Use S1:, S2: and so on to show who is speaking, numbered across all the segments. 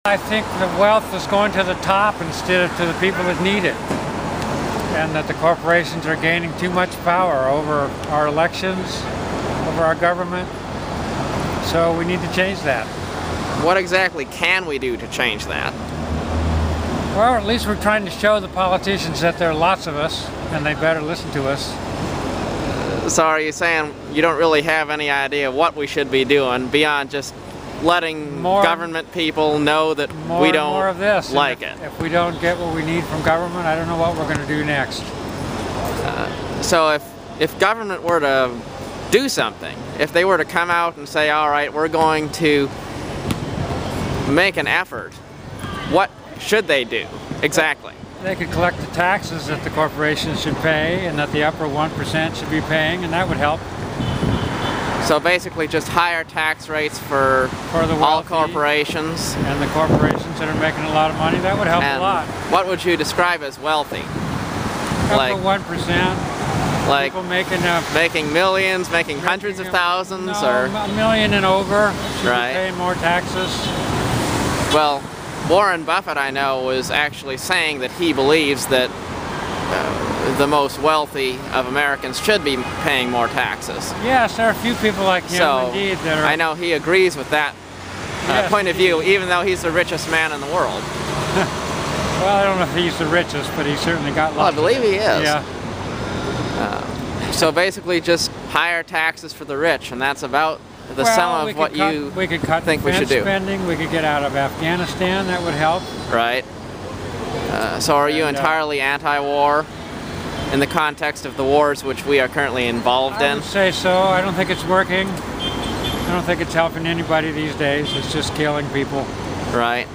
S1: I think the wealth is going to the top instead of to the people that need it. And that the corporations are gaining too much power over our elections, over our government. So we need to change that.
S2: What exactly can we do to change that?
S1: Well, at least we're trying to show the politicians that there are lots of us and they better listen to us.
S2: So are you saying you don't really have any idea what we should be doing beyond just letting government people know that we don't
S1: more of this.
S2: like it?
S1: If we don't get what we need from government, I don't know what we're going to do next.
S2: So if government were to do something, if they were to come out and say, all right, we're going to make an effort, what should they do exactly?
S1: They could collect the taxes that the corporations should pay and that the upper 1% should be paying, and that would help.
S2: So basically just higher tax rates for
S1: the
S2: all corporations.
S1: And the corporations that are making a lot of money, that would help a lot.
S2: What would you describe as wealthy?
S1: Upper 1%.
S2: Like
S1: people
S2: making millions, making hundreds of thousands, or
S1: a million and over should
S2: right.
S1: be paying more taxes.
S2: Well, Warren Buffett, I know, was actually saying that he believes that the most wealthy of Americans should be paying more taxes.
S1: Yes, there are a few people like him,
S2: so,
S1: indeed, that are...
S2: I know he agrees with that point of view, even though he's the richest man in the world.
S1: Well, I don't know if he's the richest, but he's certainly got lots.
S2: Well, I believe he is.
S1: Yeah.
S2: So basically just higher taxes for the rich, and that's about the sum of what you think we should do.
S1: Spending. We could get out of Afghanistan. That would help.
S2: Right. So are you entirely anti-war in the context of the wars which we are currently involved in?
S1: I would say so. I don't think it's working. I don't think it's helping anybody these days. It's just killing people.
S2: Right.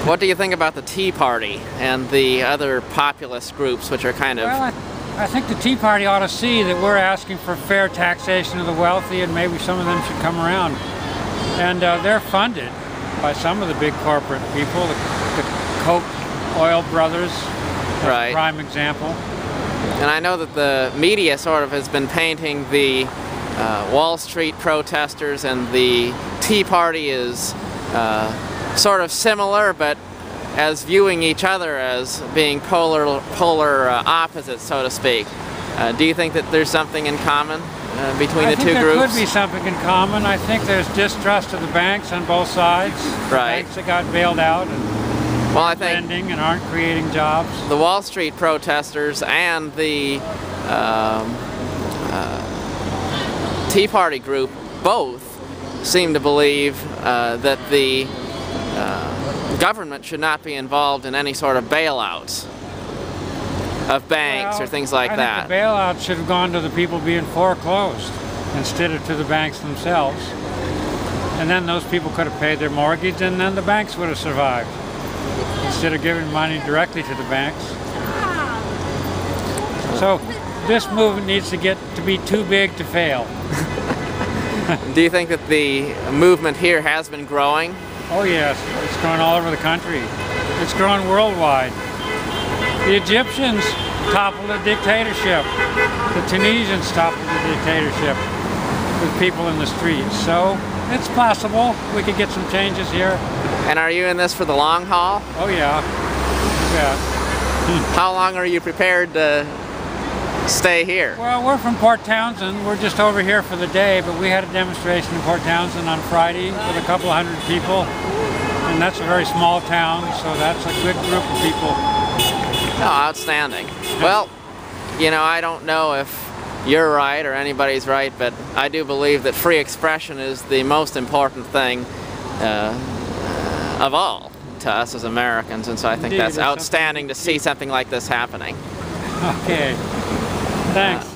S2: What do you think about the Tea Party and the other populist groups which are kind of...
S1: Well, I think the Tea Party ought to see that we're asking for fair taxation of the wealthy, and maybe some of them should come around. And they're funded by some of the big corporate people, the Koch oil brothers,
S2: right.
S1: A prime example.
S2: And I know that the media sort of has been painting the Wall Street protesters and the Tea Party is sort of similar, but as viewing each other as being polar opposites, so to speak. Do you think that there's something in common between the two groups?
S1: There could be something in common. I think there's distrust of the banks on both sides.
S2: Right.
S1: Banks that got bailed out and lending and aren't creating jobs.
S2: The Wall Street protesters and the Tea Party group both seem to believe that the government should not be involved in any sort of bailouts of banks or things like that.
S1: I think the bailouts should have gone to the people being foreclosed instead of to the banks themselves. And then those people could have paid their mortgage, and then the banks would have survived instead of giving money directly to the banks. So this movement needs to get to be too big to fail.
S2: Do you think that the movement here has been growing?
S1: Oh yes, it's growing all over the country. It's growing worldwide. The Egyptians toppled a dictatorship. The Tunisians toppled a dictatorship with people in the streets. So it's possible we could get some changes here.
S2: And are you in this for the long haul?
S1: Oh yeah. Yeah.
S2: How long are you prepared to stay here?
S1: Well, we're from Port Townsend. We're just over here for the day, but we had a demonstration in Port Townsend on Friday with a couple hundred people. And that's a very small town, so that's a good group of people.
S2: Oh, outstanding. Well, you know, I don't know if you're right or anybody's right, but I do believe that free expression is the most important thing of all to us as Americans, and so I think that's outstanding to see something like this happening.
S1: Okay. Thanks.